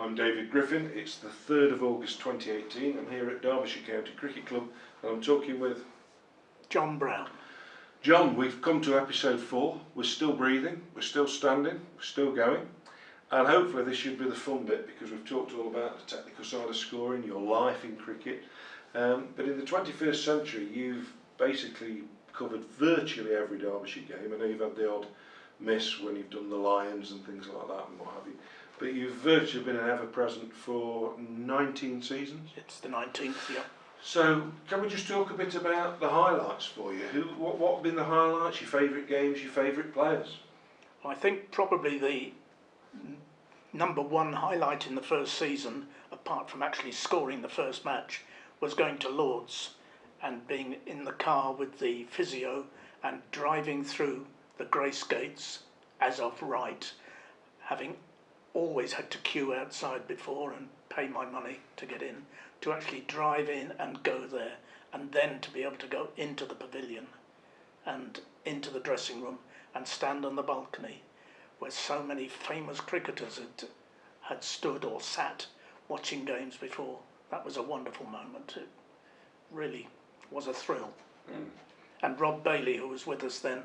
I'm David Griffin. It's the 3rd of August 2018. I'm here at Derbyshire County Cricket Club and I'm talking with John Brown. John. We've come to episode 4. We're still breathing, we're still standing, we're still going, and hopefully this should be the fun bit because we've talked all about the technical side of scoring, your life in cricket, but in the 21st century you've basically covered virtually every Derbyshire game. I know you've had the odd miss when you've done the Lions and things like that and what have you, but you've virtually been an ever-present for 19 seasons. It's the 19th, yeah. So can we just talk a bit about the highlights for you? What have been the highlights, your favourite games, your favourite players? I think probably the number one highlight in the first season, apart from actually scoring the first match, was going to Lord's and being in the car with the physio and driving through the Grace Gates as of right, having always had to queue outside before and pay my money to get in, to actually drive in and go there, and then to be able to go into the pavilion and into the dressing room and stand on the balcony where so many famous cricketers had stood or sat watching games before. That was a wonderful moment. It really was a thrill. And Rob Bailey, who was with us then,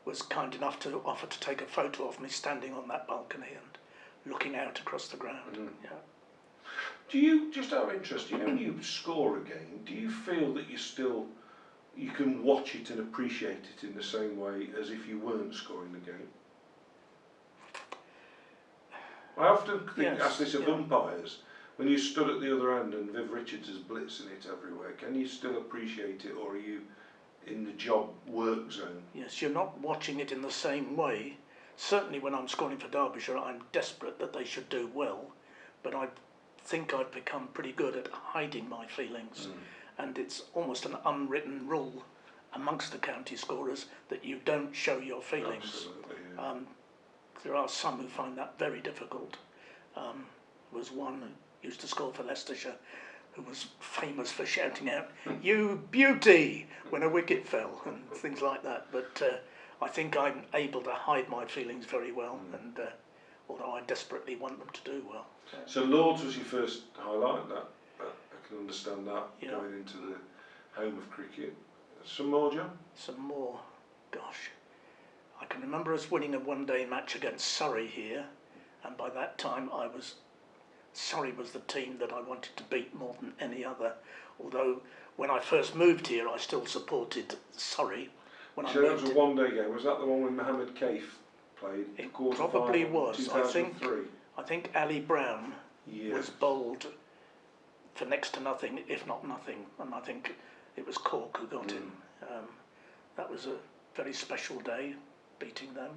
was kind enough to offer to take a photo of me standing on that balcony and looking out across the ground. Yeah. Do you, just out of interest, when you score a game, do you feel that you can watch it and appreciate it in the same way as if you weren't scoring the game? I often ask this of umpires. When you stood at the other end and Viv Richards is blitzing it everywhere, can you still appreciate it, or are you in the job work zone? Yes, you're not watching it in the same way. Certainly when I'm scoring for Derbyshire, I'm desperate that they should do well, but I think I've become pretty good at hiding my feelings, and it's almost an unwritten rule amongst the county scorers that you don't show your feelings. Absolutely, yeah. There are some who find that very difficult. There was one who used to score for Leicestershire who was famous for shouting out, "You beauty!" when a wicket fell and things like that, but I think I'm able to hide my feelings very well, and although I desperately want them to do well. So Lord's was your first highlight, that I can understand that, going into the home of cricket. Some more, John? Some more. Gosh. I can remember us winning a one-day match against Surrey here, and by that time Surrey was the team that I wanted to beat more than any other, although when I first moved here I still supported Surrey. So that was a one-day game. Was that the one when Mohammed Kaif played? It probably was. 2003. I think Ali Brown was bowled for next to nothing, if not nothing, and I think it was Cork who got him. That was a very special day, beating them.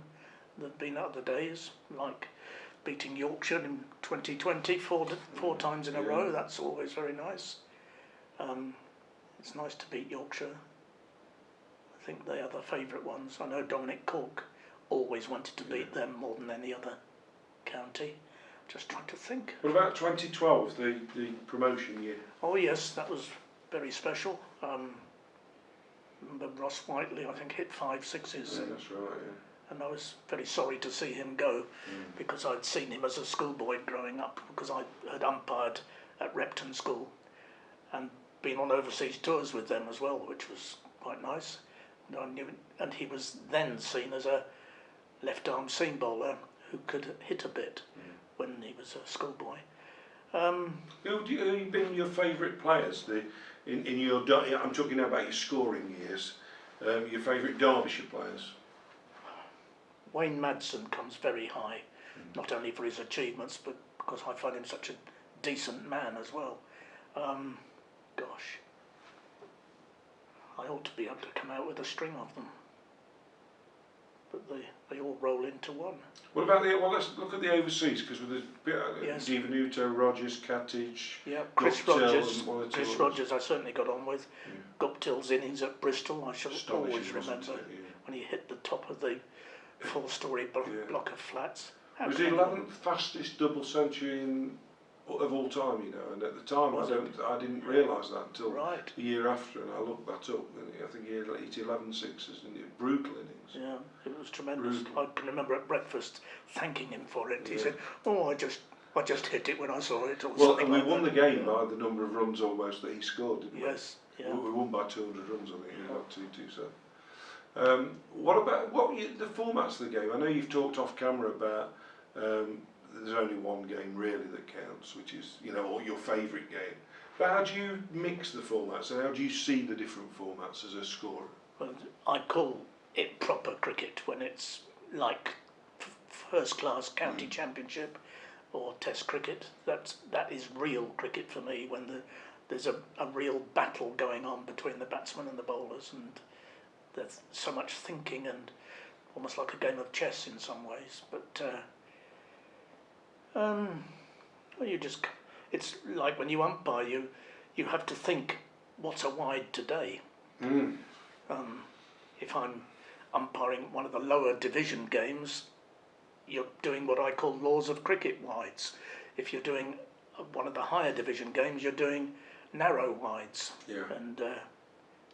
There have been other days, like beating Yorkshire in 2020 four times in a row. That's always very nice. It's nice to beat Yorkshire. I think they are the favourite ones. I know Dominic Cork always wanted to beat them more than any other county. Just trying to think. What about 2012, the promotion year? Oh yes, that was very special. Remember Ross Whiteley, I think, hit 5 sixes. Yeah, that's right, yeah. And I was very sorry to see him go, because I'd seen him as a schoolboy growing up, because I had umpired at Repton School and been on overseas tours with them as well, which was quite nice. And I knew, and he was then seen as a left-arm seam bowler who could hit a bit when he was a schoolboy. Who have been your favourite players? In your, I'm talking now about your scoring years. Your favourite Derbyshire players? Wayne Madsen comes very high, not only for his achievements, but because I find him such a decent man as well. Gosh, I ought to be able to come out with a string of them, but they all roll into one. What about let's look at the overseas, because with Divanuto, Rogers, Cattage, Chris Rogers I certainly got on with. Guptill's innings at Bristol, I shall always remember, when he hit the top of the four-storey block of flats. It was the 11th fastest double century of all time, and at the time I didn't realise that until the year after, and I looked that up, and I think he hit 11 sixes, and brutal innings. Yeah, it was tremendous. Brutal. I can remember at breakfast thanking him for it. He said, "Oh, I just I just hit it when I saw it. Or Well, something and we like won that. the game by the number of runs almost that he scored, didn't we? Yes, yeah. We won by 200 runs, I think. We got 2-2. So, what about the formats of the game? I know you've talked off camera about there's only one game really that counts, which is or your favourite game. But how do you mix the formats, and how do you see the different formats as a scorer? Well, I call it proper cricket when it's like first class county championship or test cricket. That is real cricket for me, when there's a real battle going on between the batsmen and the bowlers, and there's so much thinking, and almost like a game of chess in some ways. But it's like when you umpire, you have to think, what's a wide today? If I'm umpiring one of the lower division games, you're doing what I call laws of cricket wides. If you're doing one of the higher division games, you're doing narrow wides. Yeah. And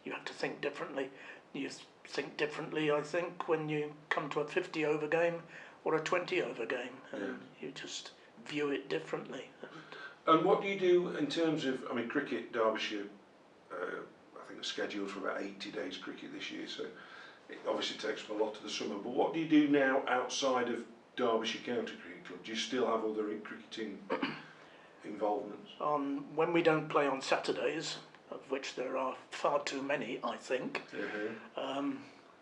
you have to think differently. You think differently, I think, when you come to a 50 over game or a 20 over game, and you just view it differently. And what do you do in terms of, cricket, Derbyshire, I think, is scheduled for about 80 days cricket this year, so it obviously takes up a lot of the summer. But what do you do now outside of Derbyshire County Cricket Club? Do you still have other cricketing involvements? When we don't play on Saturdays, of which there are far too many, I think,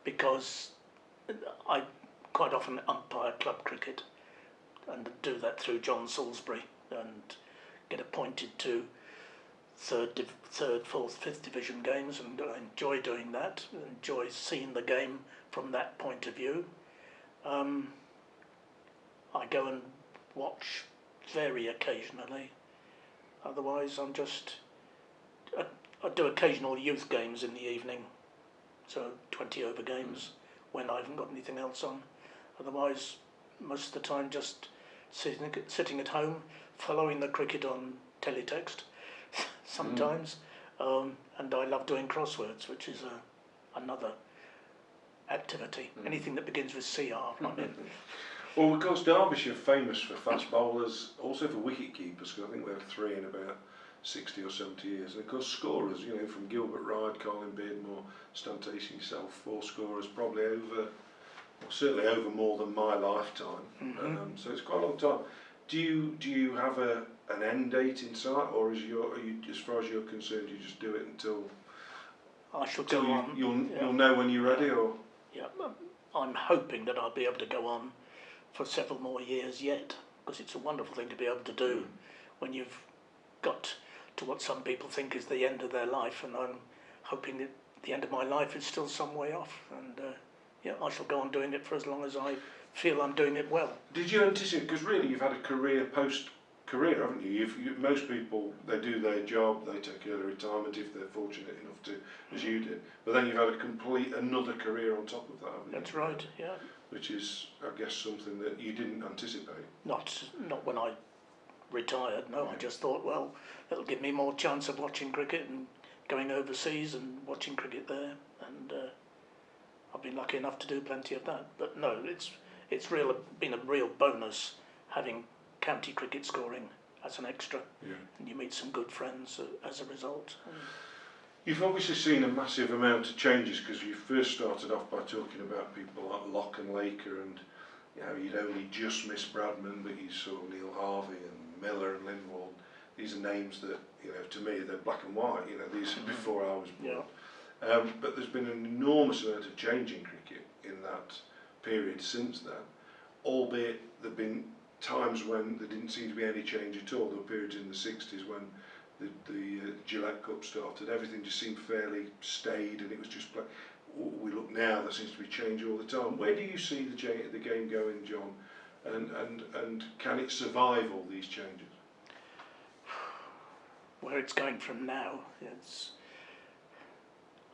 because I quite often umpire club cricket and do that through John Salisbury and get appointed to third, fourth, fifth division games, and I enjoy doing that. Enjoy seeing the game from that point of view. I go and watch very occasionally. Otherwise, I do occasional youth games in the evening, so 20 over games when I haven't got anything else on. Otherwise, most of the time just sitting at home, following the cricket on teletext sometimes, and I love doing crosswords, which is another activity. Anything that begins with CR, I'm in. Well, of course, Derbyshire are famous for fast bowlers, also for wicket keepers, because I think we had 3 in about 60 or 70 years. And of course, scorers, from Gilbert Ride, Colin Beardmore, Stan Tacey yourself, 4 scorers, probably certainly over more than my lifetime. So it's quite a long time. Do you have an end date in sight, or are you, as far as you're concerned, you just do it until I shall go on. You'll know when you're ready, or? Yeah, I'm hoping that I'll be able to go on for several more years yet, because it's a wonderful thing to be able to do when you've got to what some people think is the end of their life, and I'm hoping that the end of my life is still some way off, and I shall go on doing it for as long as I feel I'm doing it well. Did you anticipate, because really you've had a career post-career, haven't you? Most people, they do their job, they take early retirement if they're fortunate enough to, as you did, but then you've had another career on top of that, haven't you? That's right, yeah. Which is, I guess, something that you didn't anticipate. Not when I retired, no. I just thought, well, it'll give me more chance of watching cricket and going overseas and watching cricket there, and I've been lucky enough to do plenty of that. But no, it's been a real bonus having county cricket scoring as an extra, and you meet some good friends as a result. You've obviously seen a massive amount of changes, because you first started off by talking about people like Locke and Laker, and you'd only just missed Bradman, but you saw Neil Harvey and Miller and Lindwall. These are names that, to me, they're black and white. These are before I was born. Yeah. But there's been an enormous amount of change in cricket in that period since then, albeit there've been times when there didn't seem to be any change at all. There were periods in the 60s when the Gillette Cup started, everything just seemed fairly staid, and it was just we look now, there seems to be change all the time. Where do you see the game going, John, and can it survive all these changes? Where it's going from now,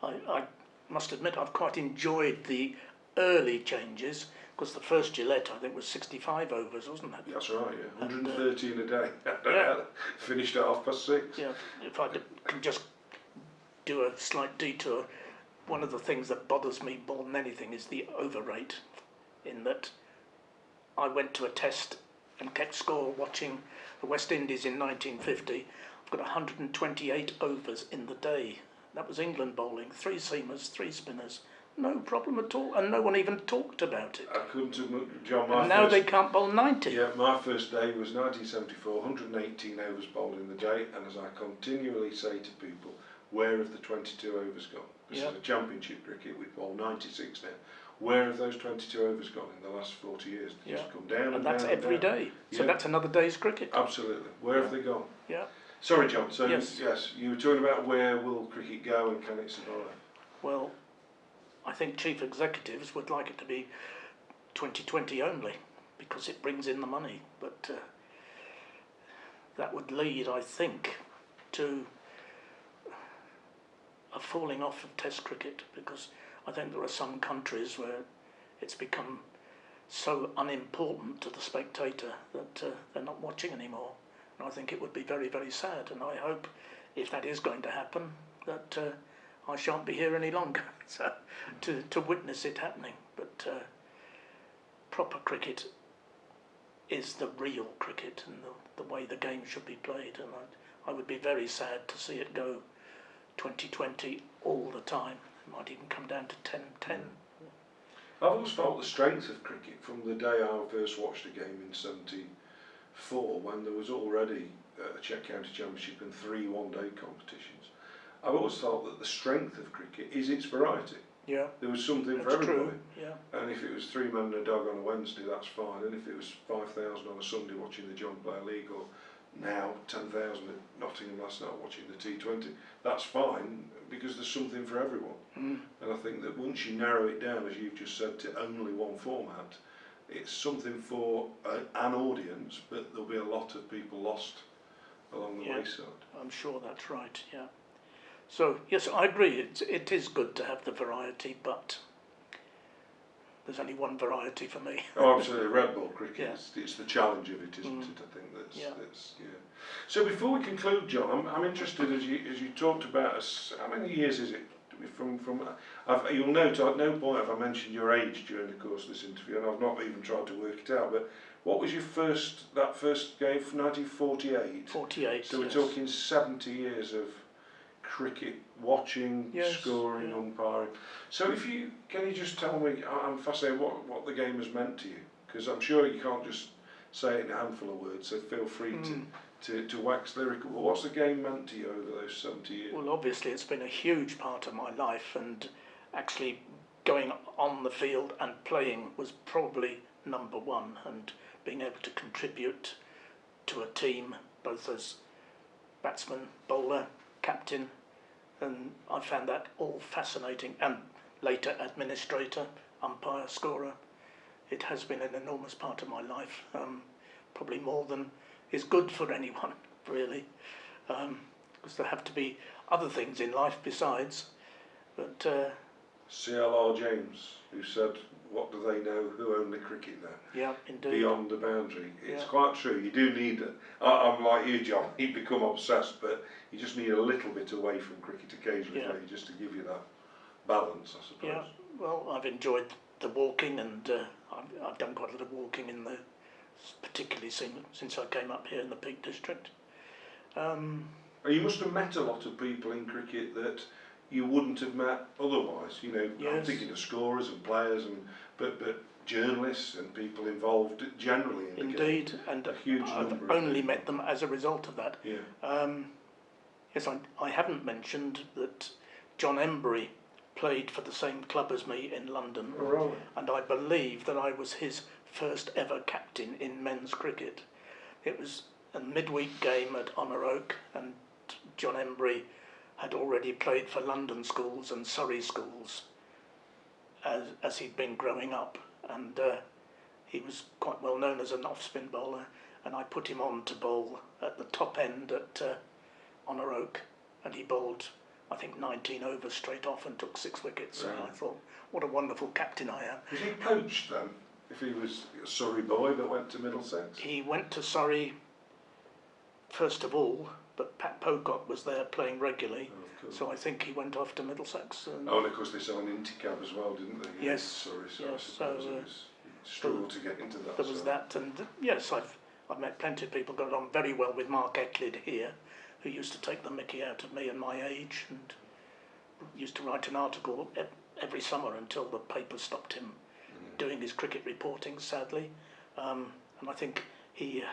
I must admit I've quite enjoyed the early changes, because the first Gillette, I think, was 65 overs, wasn't it? That's right, yeah. 113 a day. Finished at 6:30. Yeah, if I can just do a slight detour, one of the things that bothers me more than anything is the over rate, in that I went to a test and kept score watching the West Indies in 1950. I've got 128 overs in the day. That was England bowling, 3 seamers, 3 spinners. No problem at all, and no one even talked about it. I couldn't have, John, And now they can't bowl 90. Yeah, my first day was 1974, 118 overs bowled in the day, and as I continually say to people, where have the 22 overs gone? This is a championship cricket, we bowl 96 now. Where have those 22 overs gone in the last 40 years? They just come down and that's down every and down. day. So that's another day's cricket. Absolutely. Where have they gone? Yeah. Sorry, John. So Yes. You were talking about where will cricket go and can it survive? Well, I think chief executives would like it to be 2020 only because it brings in the money. But that would lead, I think, to a falling off of Test cricket, because I think there are some countries where it's become so unimportant to the spectator that they're not watching anymore. And I think it would be very, very sad. And I hope, if that is going to happen, that I shan't be here any longer so, to witness it happening. But proper cricket is the real cricket and the way the game should be played. And I would be very sad to see it go 2020 all the time. It might even come down to 10-10. I've always felt the strength of cricket from the day I first watched a game in '74, when there was already a Czech County Championship and 3 one-day competitions. I've always felt that the strength of cricket is its variety. Yeah, there was something that's for everybody. True. Yeah. And if it was 3 men and a dog on a Wednesday, that's fine. And if it was 5,000 on a Sunday watching the John Player League, or now 10,000 at Nottingham last night watching the T20, that's fine, because there's something for everyone. And I think that once you narrow it down, as you've just said, to only one format, it's something for an audience, but there'll be a lot of people lost along the wayside. I'm sure that's right, yeah. So, yes, I agree, it is good to have the variety, but there's only one variety for me. Oh, absolutely, red ball cricket, it's the challenge of it, isn't it? I think that's, yeah. So before we conclude, John, I'm interested, as you talked about us, how many years is it from you'll note at no point have I mentioned your age during the course of this interview, and I've not even tried to work it out, but what was your first game from 1948? 48, so we're talking 70 years of cricket watching, scoring, umpiring. So can you just tell me, I'm fascinated what the game has meant to you, because I'm sure you can't just say it in a handful of words, so feel free to wax lyrical, but what's the game meant to you over those 70 years? Well, obviously it's been a huge part of my life, and actually going on the field and playing was probably number one, and being able to contribute to a team, both as batsman, bowler, captain, and I found that all fascinating, and later administrator, umpire, scorer. It has been an enormous part of my life, probably more than is good for anyone, really, because there have to be other things in life besides. But C.L.R. James, who said, what do they know who own the cricket then? yeah, indeed. Beyond the boundary. It's quite true, you do need it. I'm like you, John, you become obsessed, but you just need a little bit away from cricket occasionally, just to give you that balance, I suppose. Yeah, well, I've enjoyed the walking, and I've done quite a lot of walking particularly since I came up here in the Peak District. You must have met a lot of people in cricket that you wouldn't have met otherwise. I'm thinking of scorers and players, but journalists and people involved generally in the game. Indeed, and I've only met them as a result of that. Yeah. Yes, I haven't mentioned that John Embry played for the same club as me in London, and I believe that I was his first ever captain in men's cricket. It was a midweek game at Honour Oak, and John Embry had already played for London schools and Surrey schools as he'd been growing up, and he was quite well known as an off-spin bowler, and I put him on to bowl at the top end at Honour Oak, and he bowled, I think, 19 overs straight off and took 6 wickets. And I thought, what a wonderful captain I am. Was he poached then? If he was a Surrey boy but went to Middlesex? He went to Surrey first of all, but Pat Pocock was there playing regularly, so I think he went off to Middlesex. And of course they saw an Inticab as well, didn't they? Yes. Sorry, so yes. I suppose it was struggled to get into that. There was that, and yes, I've met plenty of people got on very well with Mark Ecklid here, who used to take the mickey out of me and my age, and used to write an article every summer until the paper stopped him doing his cricket reporting, sadly. And I think he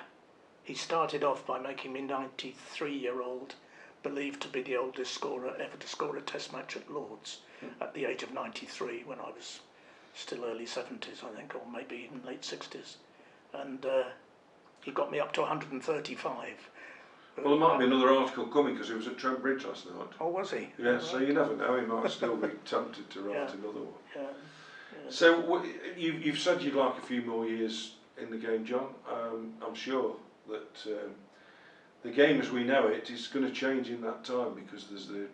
started off by making me 93-year-old believed to be the oldest scorer ever to score a test match at Lord's at the age of 93, when I was still early 70s, I think, or maybe even late 60s. And he got me up to 135. Well, there might be another article coming because he was at Trent Bridge last night. Oh, was he? Yeah, so you never know, he might still be tempted to write another one. Yeah. So you've said you'd like a few more years in the game, John. I'm sure that the game as we know it is going to change in that time, because there's the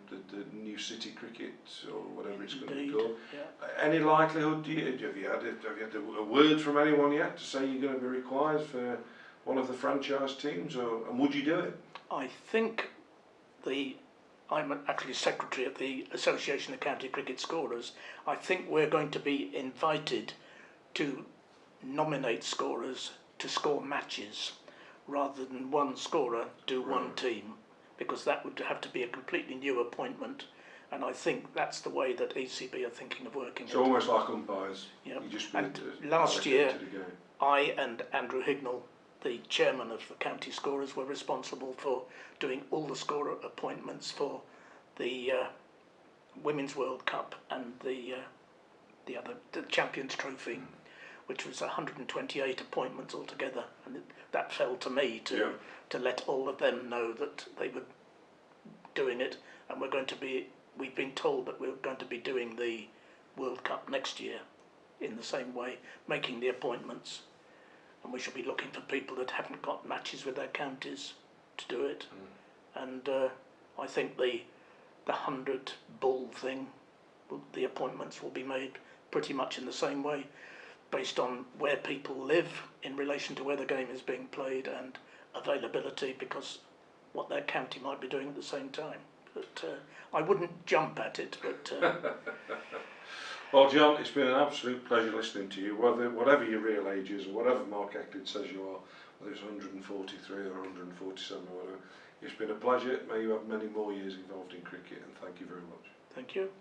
new city cricket, or whatever it's going to be called. Yeah. Any likelihood, have you had a word from anyone yet to say you're going to be required for one of the franchise teams, and would you do it? I think I'm actually secretary of the Association of County Cricket Scorers. I think we're going to be invited to nominate scorers to score matches, rather than one scorer do one team, because that would have to be a completely new appointment, and I think that's the way that ECB are thinking of working. So almost like umpires. Yeah. You just And last year, allocated a game. I and Andrew Hignell, the chairman of the county scorers, were responsible for doing all the scorer appointments for the Women's World Cup and the Champions Trophy, which was 128 appointments altogether, and that fell to me to let all of them know that they were doing it, and we've been told that we're going to be doing the World Cup next year in the same way, making the appointments. And we shall be looking for people that haven't got matches with their counties to do it. And I think the 100 bull thing, the appointments will be made pretty much in the same way, based on where people live in relation to where the game is being played, and availability, because what their county might be doing at the same time. But I wouldn't jump at it, but... Well, John, it's been an absolute pleasure listening to you, whatever your real age is, or whatever Mark Ecklid says you are, whether it's 143 or 147 or whatever. It's been a pleasure. May you have many more years involved in cricket, and thank you very much. Thank you.